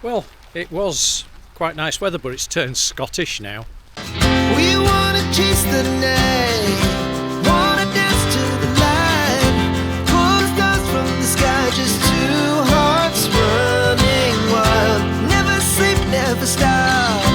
Well, it was quite nice weather, but it's turned Scottish now. We wanna chase the night, wanna dance to the light, pull the stars from the sky, just two hearts running wild. Never sleep, never stop,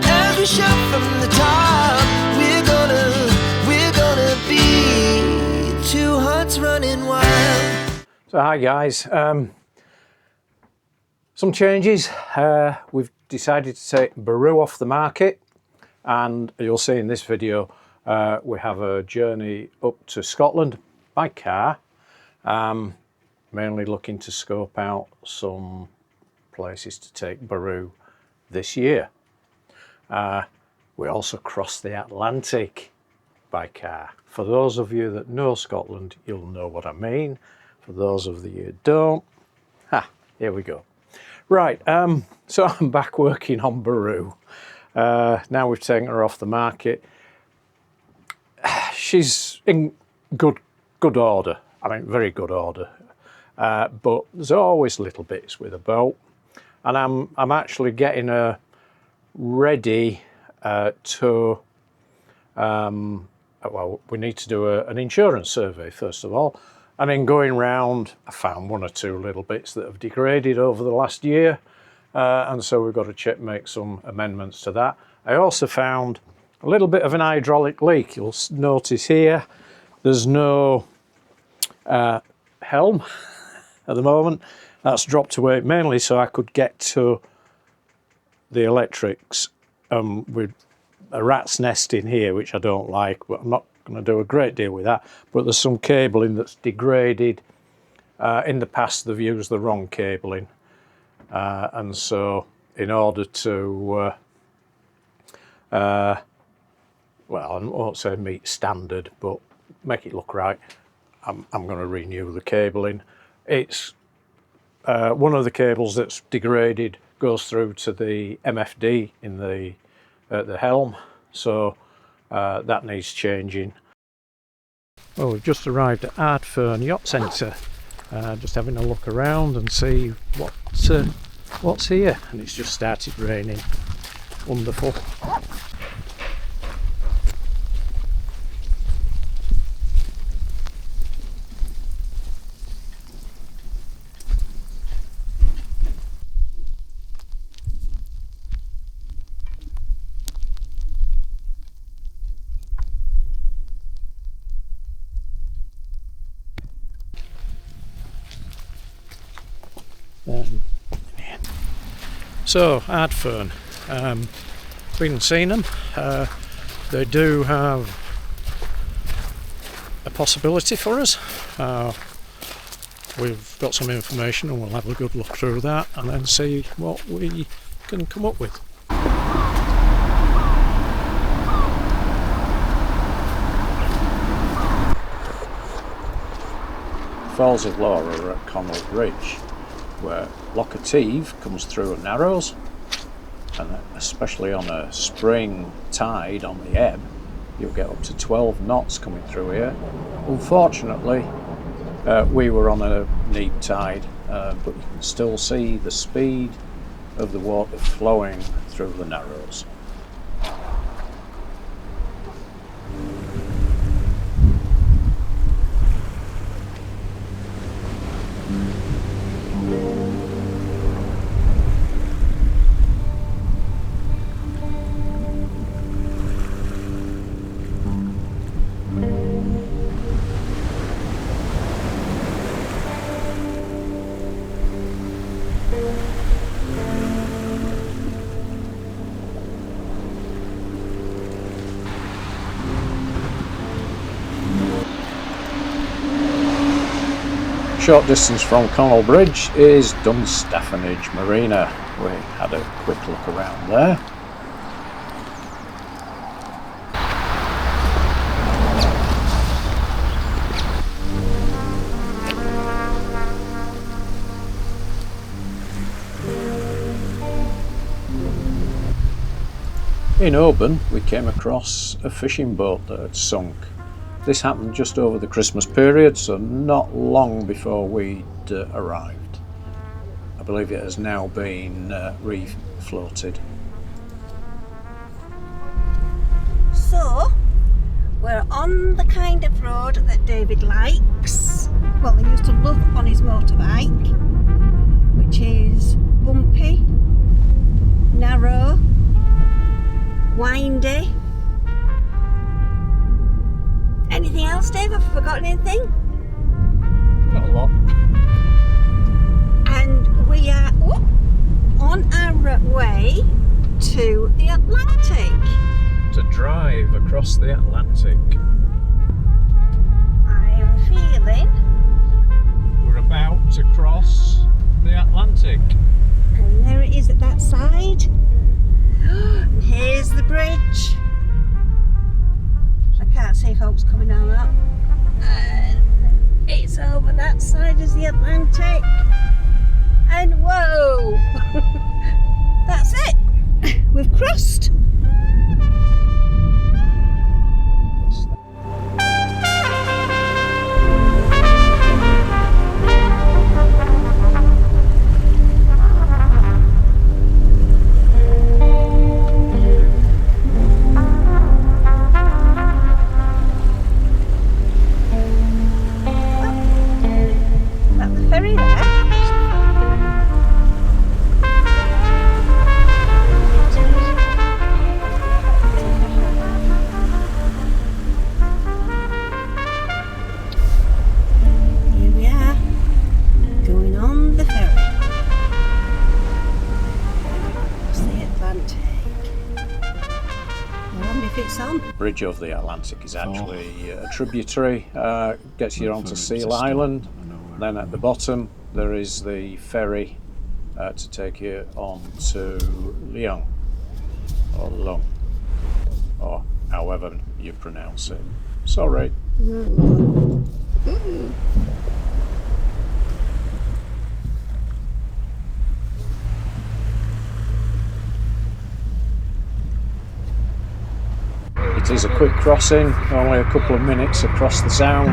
as we shout from the top. We're gonna be two hearts running wild. So hi guys, some changes. We've decided to take Baru off the market, and you'll see in this video we have a journey up to Scotland by car, mainly looking to scope out some places to take Baru this year. We also crossed the Atlantic by car. For those of you that know Scotland, you'll know what I mean. For those of you who don't, here we go. Right, so I'm back working on Baru. Now we've taken her off the market. She's in good order. I mean, very good order. But there's always little bits with a boat, and I'm actually getting her ready to. Well, we need to do an insurance survey first of all. And then going round, I found one or two little bits that have degraded over the last year. And so we've got to make some amendments to that. I also found a little bit of an hydraulic leak. You'll notice here, there's no helm at the moment. That's dropped away mainly so I could get to the electrics with a rat's nest in here, which I don't like, but I'm not going to do a great deal with that. But there's some cabling that's degraded. In the past they've used the wrong cabling, and so in order to well, I won't say meet standard, but make it look right, I'm going to renew the cabling. It's one of the cables that's degraded goes through to the MFD in the helm, so that needs changing. Well, we've just arrived at Argyll Yacht Centre, just having a look around and see what's here, and it's just started raining. Wonderful. So Argyll, been and seen them. They do have a possibility for us. We've got some information and we'll have a good look through that and then see what we can come up with. Falls of Laura are at Connell Bridge, where Loch Etive comes through at Narrows, and especially on a spring tide on the ebb, you'll get up to 12 knots coming through here. Unfortunately, we were on a neap tide, but you can still see the speed of the water flowing through the Narrows. Short distance from Connell Bridge is Dunstaffanage Marina. We had a quick look around there. In Oban, we came across a fishing boat that had sunk. This happened just over the Christmas period, so not long before we'd arrived. I believe it has now been refloated. So, we're on the kind of road that David likes. Well, he used to love on his motorbike, which is bumpy, narrow, windy. Anything else, Dave? Have I forgotten anything? Not a lot. And we are on our way to the Atlantic. To drive across the Atlantic. I am feeling, We're about to cross the Atlantic. and there it is at that side. And here's the bridge. I can't see folks coming down that. And it's over that side is the Atlantic. And whoa! That's it! We've crossed! Bridge over the Atlantic is actually a tributary, gets you onto Seal Island. Then at the bottom there is the ferry to take you on to Lyon, or Lung, or however you pronounce it. Sorry. It is a quick crossing, only a couple of minutes across the Sound.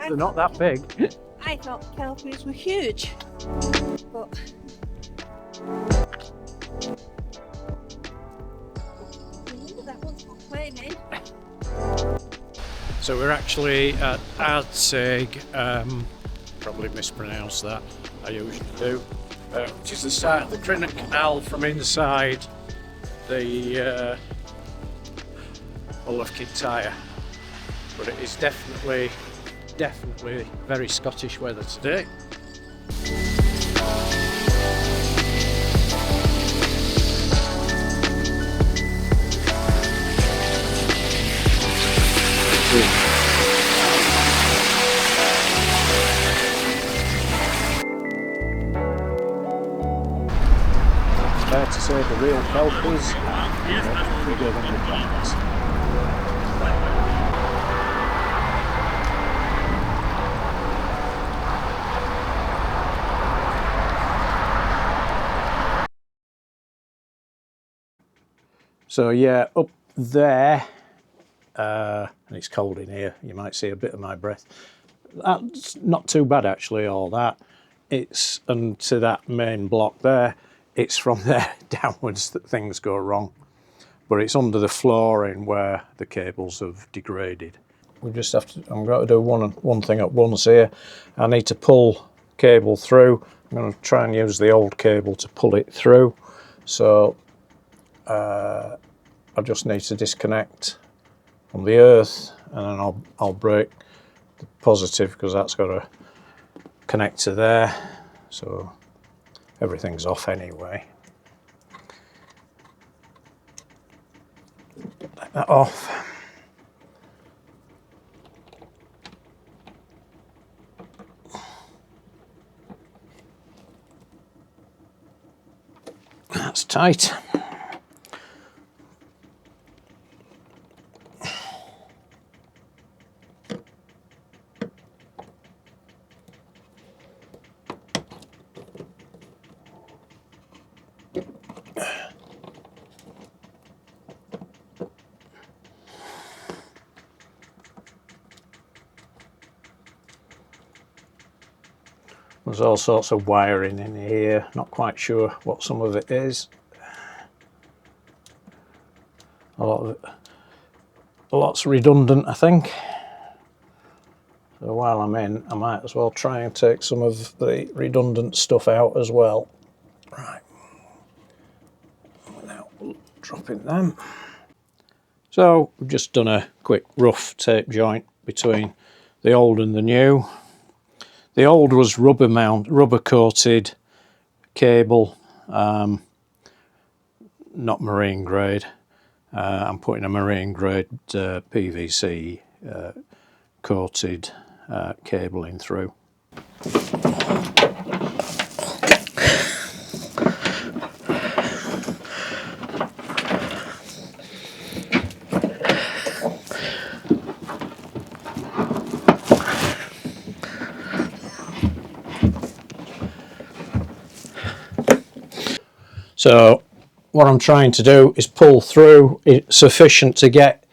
They're not that big. I thought kelpies were huge, but that one's not claiming. So we're actually at Argyll, probably mispronounced that, I usually do, which is the start of the Marina Canal from inside the Hull of Kintyre. but it is definitely very Scottish weather today. Fair to say the real kelpies are bigger than the cats. So yeah, up there, and it's cold in here, you might see a bit of my breath. That's not too bad actually, all that. It's, and to that main block there, it's from there downwards that things go wrong. But it's under the flooring where the cables have degraded. We just have to, I'm going to do one thing at once here. I need to pull cable through. I'm going to try and use the old cable to pull it through. So I just need to disconnect from the earth, and then I'll break the positive because that's got to connect to there. So everything's off anyway. Take that off. That's tight. There's all sorts of wiring in here, not quite sure what some of it is. A lot of it, a lot's redundant, I think. So while I'm in, I might as well try and take some of the redundant stuff out as well. Right, without dropping them. So we've just done a quick rough tape joint between the old and the new. The old was rubber coated cable, not marine grade. I'm putting a marine grade PVC coated cable in through. So what I'm trying to do is pull through it sufficient to get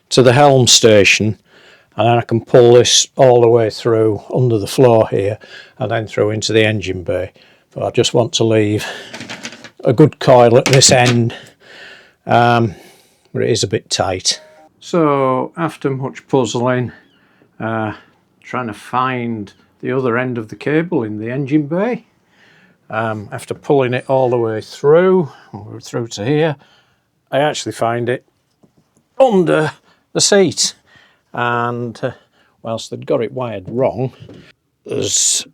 to the helm station, and then I can pull this all the way through under the floor here and then through into the engine bay. But I just want to leave a good coil at this end, but it is a bit tight. So after much puzzling, trying to find the other end of the cable in the engine bay, after pulling it all the way through to here, I actually find it under the seat, and whilst they'd got it wired wrong, there's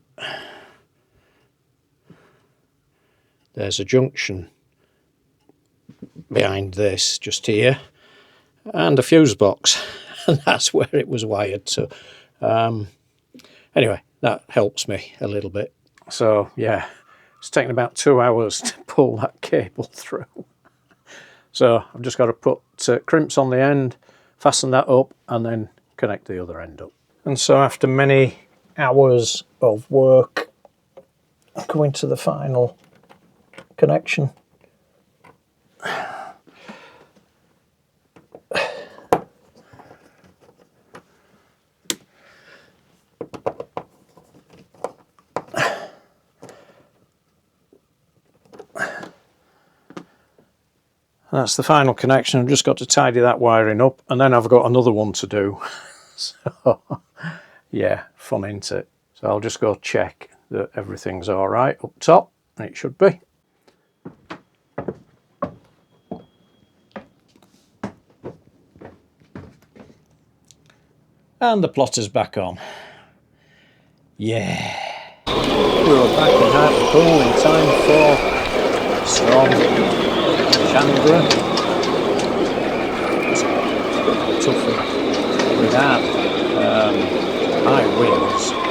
a junction behind this just here and a fuse box, and that's where it was wired to. Anyway, that helps me a little bit. So yeah, it's taken about 2 hours to pull that cable through. So I've just got to put crimps on the end, fasten that up, and then connect the other end up. And so after many hours of work, I'm going to the final connection. That's the final connection. I've just got to tidy that wiring up, and then I've got another one to do. So yeah, fun, ain't it? So I'll just go check that everything's all right up top, and it should be. And the plotter's back on. Yeah. We were back in Argyll in time for storm Chandra. It's a toughie with that high winds.